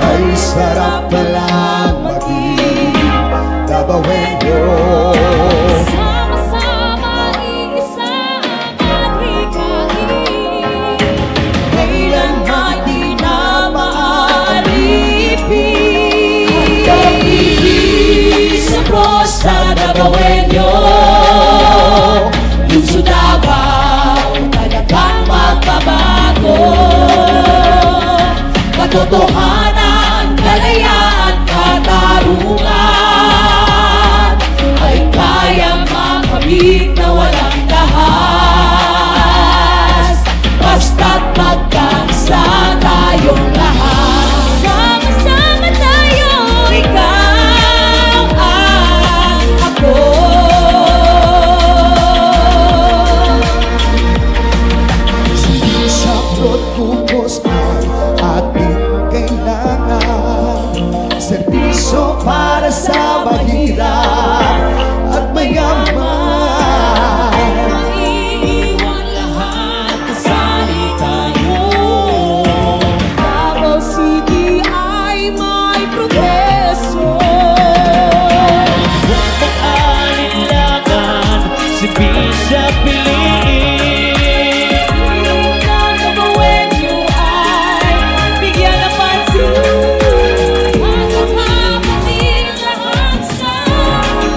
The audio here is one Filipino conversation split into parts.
ay sarap palang maging Davaoenyo. Sama-sama iisa ang adhikain, Kailanman di na maaalipin. pag-ibig sa cross sa Davaoenyo. Lungsod Davao, talagang magbabago. Katotohanan, kalayaan, katarungan ay kayang makamit na walang dahas, basta't magkaisa tayong lahat. Sama-sama tayo, ikaw at ako. Sakrot kupos ang ating kailangan, serbisyo para sa mahirap at mayaman. Maiiwan lahat, kasali tayo. Davao City ay may progreso. Huwag mag-alinlangan, sipin sa piliin. Ang Davaoenyo ay bigyan ng pansin. Magkakapatid lahat sa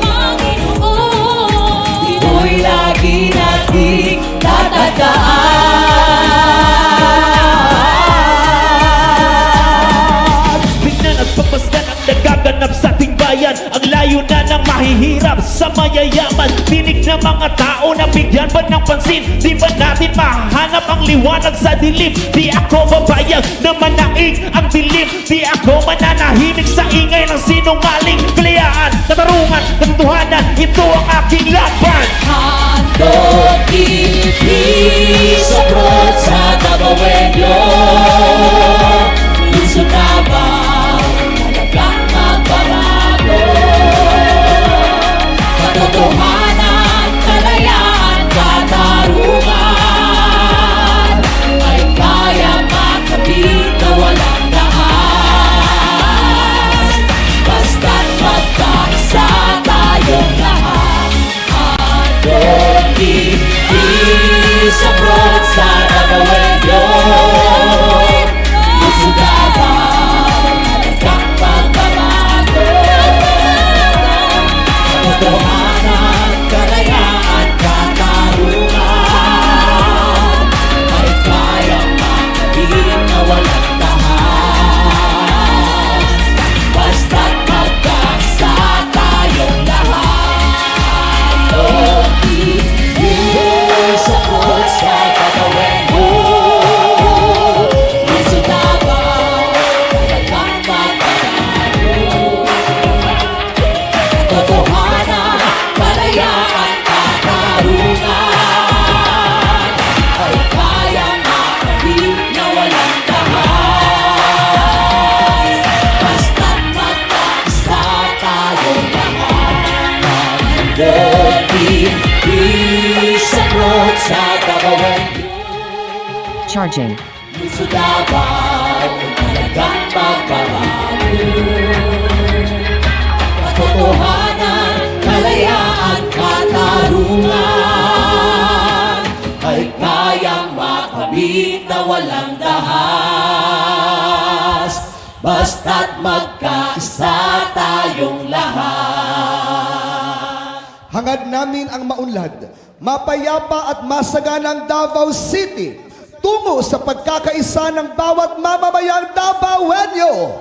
Panginoon. Pinoy lagi nating tatandaan. Bignan at papasdan ang nagaganap sa ating bayan. Ang layo na ng mahihirap sa mayayaman. Tinig ng mga tao na bigyan ba ng pansin? Di ba natin mahanap ang liwanag sa dilim? Di ako babayag na manaig ang dilim. Di ako mananahimik sa ingay ng sinungaling. Kalayaan, katarungan, katotohanan, ito ang aking laban. Handog ibig sa cross sa Davaoenyo. Lungsod Davao, talagang magbabago. Katotohanan, kalayaan, katarungan ay kayang makamit na walang dahas, basta't magkaisa tayong lahat. Handog ibig sa cross sa Davaoenyo. Lungsod Davao, talagang magbabago. Katotohanan, kalayaan, katarungan ay kayang makamit na walang dahas, basta't magkaisa tayong lahat. Handog ibig sa cross sa Davaoenyo. Lungsod Davao, talagang magbabago. Katotohanan, kalayaan, katarungan ay kayang makamit na walang dahas, basta't magkaisa tayong lahat. Handog ibig sa cross sa Davaoenyo. Charging. Lungsod Davao, talagang magbabago. Katotohanan, kalayaan, katarungan ay kayang makamit na walang dahas, basta't magkaisa tayong lahat. Hangad namin ang maunlad, mapayapa at masaganang Davao City tungo sa pagkakaisa ng bawat mamamayang Davaoenyo.